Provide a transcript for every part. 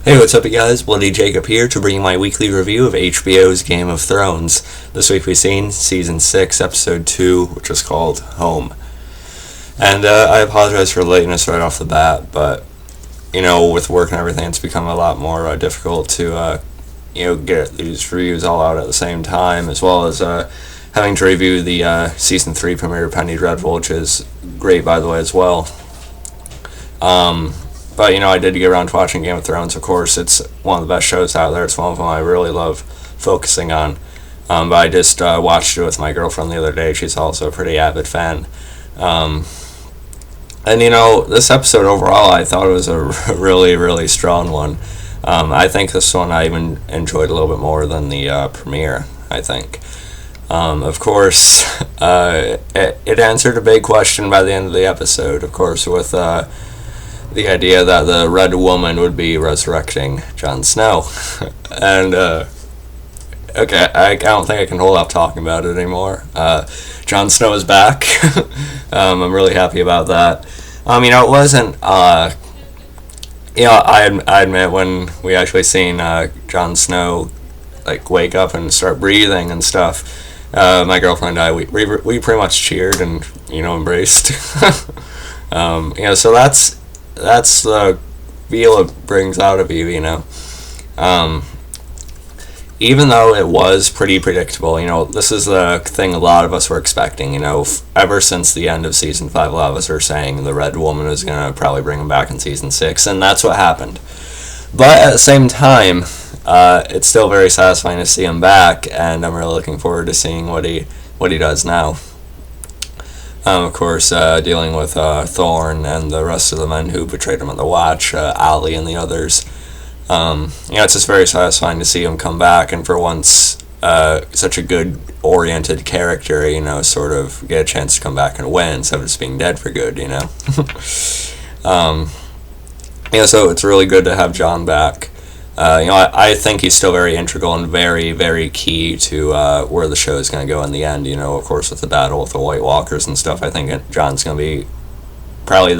Hey, what's up, you guys? Bloody Jacob here to bring you my weekly review of HBO's Game of Thrones. This week we've seen Season 6, Episode 2, which is called Home. And I apologize for the lateness right off the bat, but, with work and everything, it's become a lot more difficult to, get these reviews all out at the same time, as well as having to review the Season 3 premiere of Penny Dreadful, which is great, by the way, as well. But, I did get around to watching Game of Thrones, of course. It's one of the best shows out there. It's one of them I really love focusing on. But I just watched it with my girlfriend the other day. She's also a pretty avid fan. And, this episode overall, I thought it was a really, really strong one. I think this one I even enjoyed a little bit more than the premiere, I think. Of course, it answered a big question by the end of the episode, of course, with the idea that the Red Woman would be resurrecting Jon Snow. And, okay, I don't think I can hold off talking about it anymore. Jon Snow is back. I'm really happy about that. It wasn't, I admit when we actually seen Jon Snow, wake up and start breathing and stuff, my girlfriend and I, we pretty much cheered and, embraced. So that's the feel it brings out of you, even though it was pretty predictable, this is the thing a lot of us were expecting, ever since the end of Season 5, a lot of us were saying the Red Woman was going to probably bring him back in Season 6, and that's what happened. But at the same time, it's still very satisfying to see him back, and I'm really looking forward to seeing what he does now. Of course, dealing with Thorne and the rest of the men who betrayed him on the Watch, Ali and the others. It's just very satisfying to see him come back, and for once, such a good oriented character, sort of get a chance to come back and win instead of just being dead for good, So it's really good to have Jon back. I think he's still very integral and very, very key to where the show is going to go in the end. Of course, with the battle with the White Walkers and stuff, I think Jon's going to be probably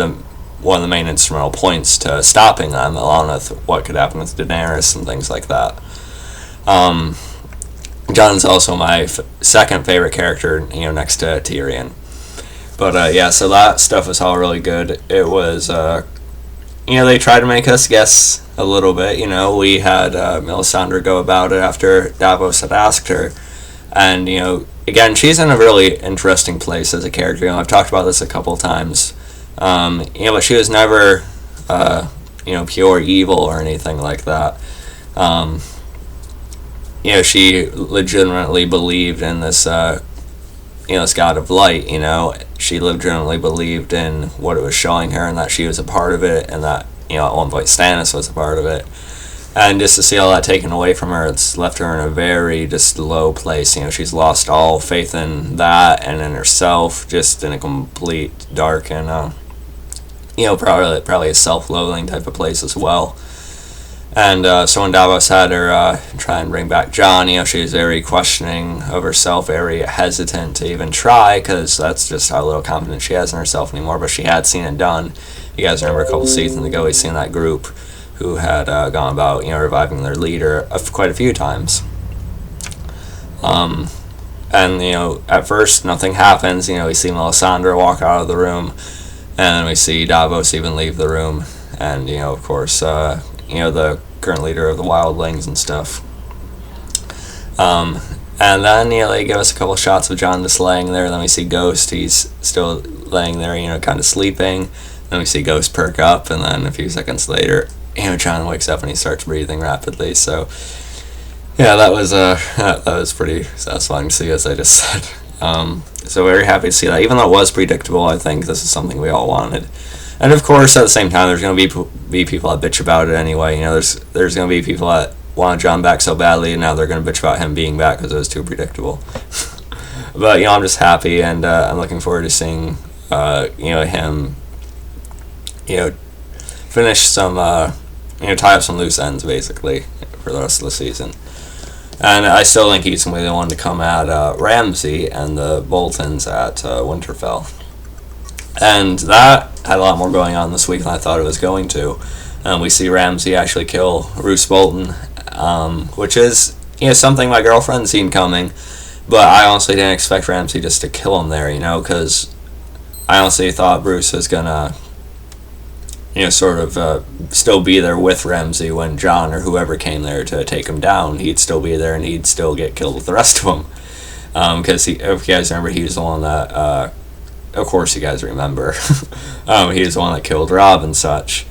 one of the main instrumental points to stopping them, along with what could happen with Daenerys and things like that. Jon's also my second favorite character, next to Tyrion. But so that stuff was all really good. It was, they tried to make us guess a little bit. We had Melisandre go about it after Davos had asked her. And, again, she's in a really interesting place as a character. I've talked about this a couple of times. But she was never, pure evil or anything like that. She legitimately believed in this, this God of light, She legitimately believed in what it was showing her and that she was a part of it, and that, at one point Stannis was a part of it. And just to see all that taken away from her, it's left her in a very just low place. She's lost all faith in that and in herself, just in a complete dark and, probably a self-loathing type of place as well. And so when Davos had her try and bring back Jon, she was very questioning of herself, very hesitant to even try, because that's just how little confidence she has in herself anymore. But she had seen it done. You guys remember a couple seasons ago, we seen that group who had gone about, reviving their leader quite a few times. And, at first nothing happens. We see Melisandre walk out of the room, and then we see Davos even leave the room. And, of course, the current leader of the wildlings and stuff. And then, they give us a couple shots of Jon just laying there. Then we see Ghost. He's still laying there, kind of sleeping. Then we see Ghost perk up, and then a few seconds later, Jon wakes up and he starts breathing rapidly. So, that was pretty satisfying to see, as I just said. So very happy to see that. Even though it was predictable, I think this is something we all wanted. And of course, at the same time, there's going to be people that bitch about it anyway. There's going to be people that want Jon back so badly, and now they're going to bitch about him being back because it was too predictable. But I'm just happy, and I'm looking forward to seeing him finish some tie up some loose ends basically for the rest of the season. And I still think he's going to be the one to come at Ramsay and the Boltons at Winterfell. And that had a lot more going on this week than I thought it was going to. We see Ramsay actually kill Roose Bolton, which is something my girlfriend's seen coming, but I honestly didn't expect Ramsay just to kill him there, because I honestly thought Bruce was gonna sort of still be there with Ramsay when Jon or whoever came there to take him down. He'd still be there and he'd still get killed with the rest of them. Because if you guys remember, he was the one that, of course you guys remember, he was the one that killed Robb and such.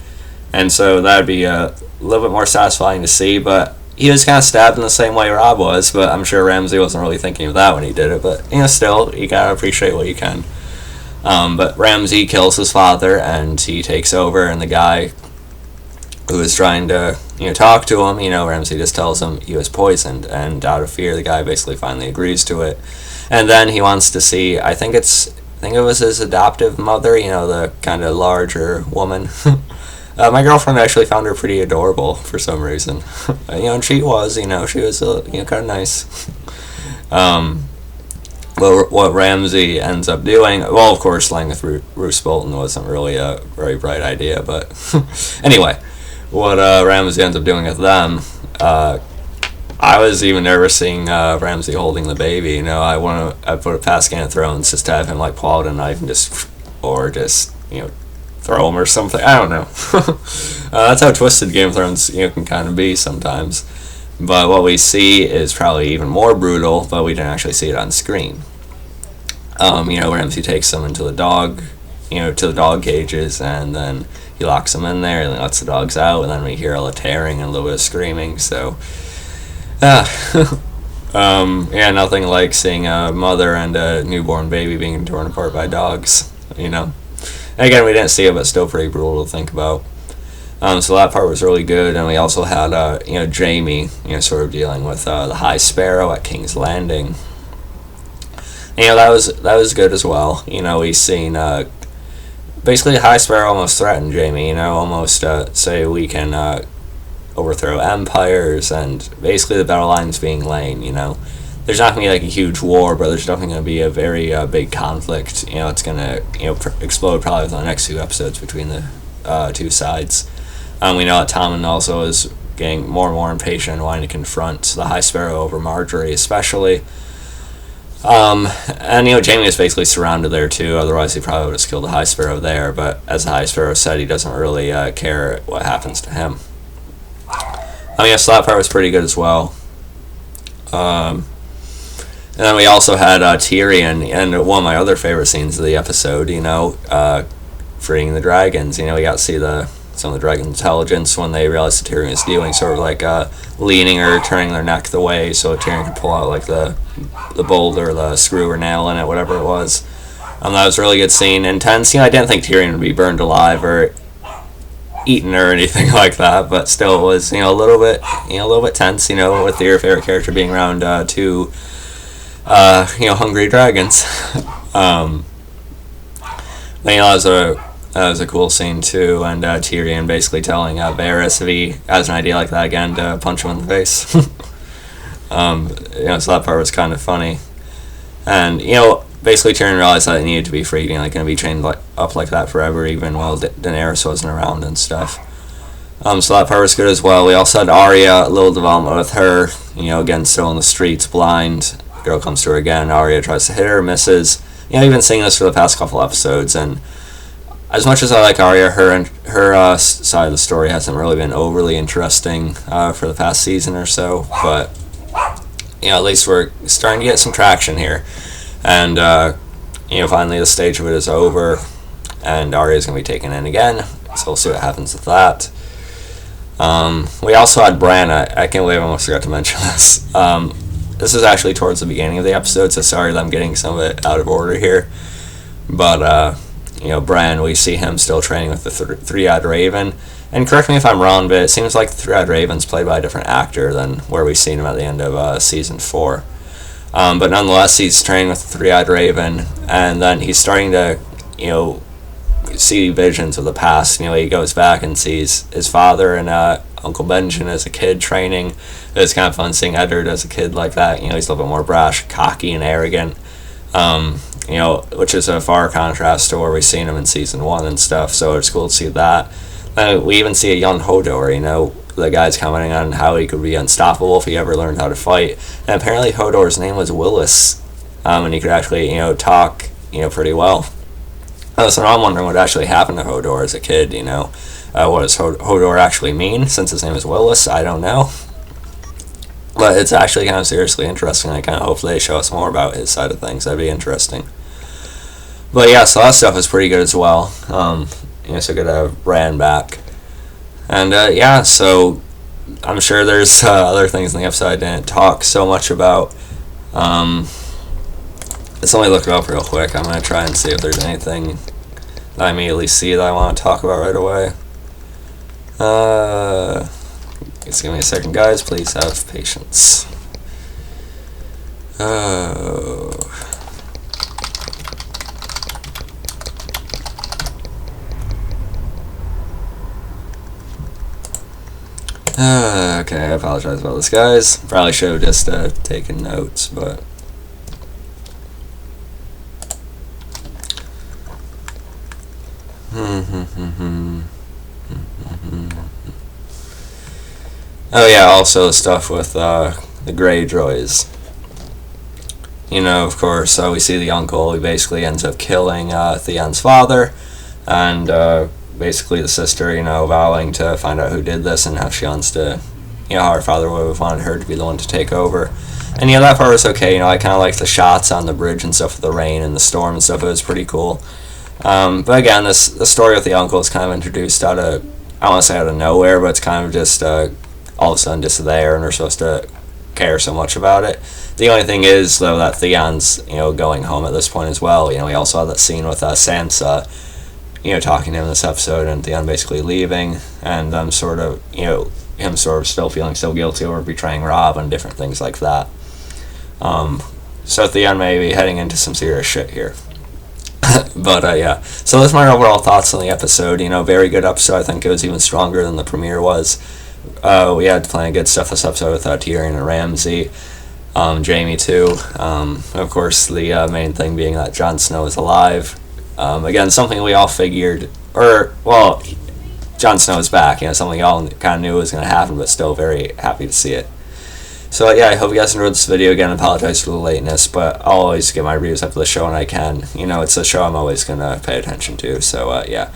And so that'd be a little bit more satisfying to see, but he was kind of stabbed in the same way Robb was, but I'm sure Ramsay wasn't really thinking of that when he did it, but still, you gotta appreciate what you can. But Ramsay kills his father, and he takes over, and the guy who is trying to, talk to him, Ramsay just tells him he was poisoned, and out of fear, the guy basically finally agrees to it. And then he wants to see, I think it was his adoptive mother, the kind of larger woman. My girlfriend actually found her pretty adorable for some reason. And she was, she was, kind of nice. Well, what Ramsay ends up doing, well, of course, slaying with Roose Bolton wasn't really a very bright idea, but anyway, what Ramsay ends up doing with them, I was even nervous seeing Ramsay holding the baby. I put it past Game of Thrones just to have him pull out a knife and just throw him or something. I don't know. That's how twisted Game of Thrones can kind of be sometimes. But what we see is probably even more brutal, but we didn't actually see it on screen. Ramsay takes them into the dog, to the dog cages, and then he locks them in there and then lets the dogs out, and then we hear all the tearing and a little bit of screaming, so... nothing like seeing a mother and a newborn baby being torn apart by dogs, Again, we didn't see it, but still pretty brutal to think about. So that part was really good, and we also had, Jaime, sort of dealing with the High Sparrow at King's Landing. That was good as well. We seen basically High Sparrow almost threatened Jaime. Almost say we can overthrow empires, and basically the battle lines being laid. There's not gonna be a huge war, but there's definitely gonna be a very big conflict. It's gonna explode probably within the next 2 episodes between the 2 sides. We know that Tommen also is getting more and more impatient and wanting to confront the High Sparrow over Marjorie, especially. And Jaime is basically surrounded there too, otherwise he probably would have killed the High Sparrow there, but as the High Sparrow said, he doesn't really care what happens to him. So that part was pretty good as well. And then we also had Tyrion, and one of my other favorite scenes of the episode, freeing the dragons. We got to see some of the dragon intelligence when they realized that Tyrion was doing, sort of leaning or turning their neck the way so Tyrion could pull out the boulder, the screw or nail in it, whatever it was. That was a really good scene. Intense. I didn't think Tyrion would be burned alive or eaten or anything like that, but still it was a little bit tense. With your favorite character being around 2 hungry dragons. That was a cool scene too, and Tyrion basically telling Varys if he has an idea like that again to punch him in the face. So that part was kind of funny, and basically Tyrion realized that he needed to be free, going to be chained up like that forever, even while Daenerys wasn't around and stuff. So that part was good as well. We also had Arya, a little development with her, again still in the streets, blind. Girl comes to her again. Arya tries to hit her, misses. You've been seeing this for the past couple episodes, and as much as I like Arya, her side of the story hasn't really been overly interesting for the past season or so, but at least we're starting to get some traction here, and finally the stage of it is over, and Arya's going to be taken in again, so we'll see what happens with that. We also had Bran. I can't believe I almost forgot to mention this. This is actually towards the beginning of the episode, so sorry that I'm getting some of it out of order here. But, Bran, we see him still training with the Three-Eyed Raven. And correct me if I'm wrong, but it seems like the Three-Eyed Raven's played by a different actor than where we've seen him at the end of Season 4. But nonetheless, he's training with the Three-Eyed Raven, and then he's starting to, see visions of the past. He goes back and sees his father and Uncle Benjen as a kid training. It's kind of fun seeing Eddard as a kid like that. He's a little bit more brash, cocky, and arrogant. Which is a far contrast to where we've seen him in Season 1 and stuff, so it's cool to see that. We even see a young Hodor, the guy's commenting on how he could be unstoppable if he ever learned how to fight. And apparently Hodor's name was Willis, and he could actually, talk, pretty well. So now I'm wondering what actually happened to Hodor as a kid, what does Hodor actually mean, since his name is Willis? I don't know. But it's actually kind of seriously interesting. I kind of hope they show us more about his side of things. That'd be interesting. But yeah, so that stuff is pretty good as well. So good to have Bran back. And yeah, so I'm sure there's other things in the episode I didn't talk so much about. Let's only look it up real quick. I'm going to try and see if there's anything that I immediately see that I want to talk about right away. Just give me a second, guys. Please have patience. Okay, I apologize about this, guys. Probably should have just taken notes, but... Oh yeah, also stuff with the Greyjoys. Of course, we see the uncle. He basically ends up killing Theon's father, and basically the sister, vowing to find out who did this and how she wants to, how her father would have wanted her to be the one to take over. And that part was okay. I kind of liked the shots on the bridge and stuff with the rain and the storm and stuff. It was pretty cool. But again, the story with the uncle is kind of introduced out of, I don't want to say out of nowhere, but it's kind of just all of a sudden just there, and we're supposed to care so much about it. The only thing is, though, that Theon's, going home at this point as well. We also had that scene with Sansa, talking to him in this episode, and Theon basically leaving, and him sort of still feeling so guilty over betraying Robb and different things like that. So Theon may be heading into some serious shit here. But yeah, so that's my overall thoughts on the episode. Very good episode. I think it was even stronger than the premiere was. We had plenty of good stuff this episode with Tyrion and Ramsay, Jaime too. Of course, the main thing being that Jon Snow is alive. Again, something we all figured, Jon Snow is back. Something we all kind of knew was going to happen, but still very happy to see it. So yeah, I hope you guys enjoyed this video. Again, I apologize for the lateness, but I'll always get my reviews up to the show when I can. It's a show I'm always going to pay attention to. So yeah,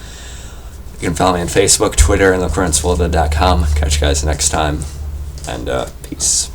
you can follow me on Facebook, Twitter, and theprincewolda.com. Catch you guys next time, and peace.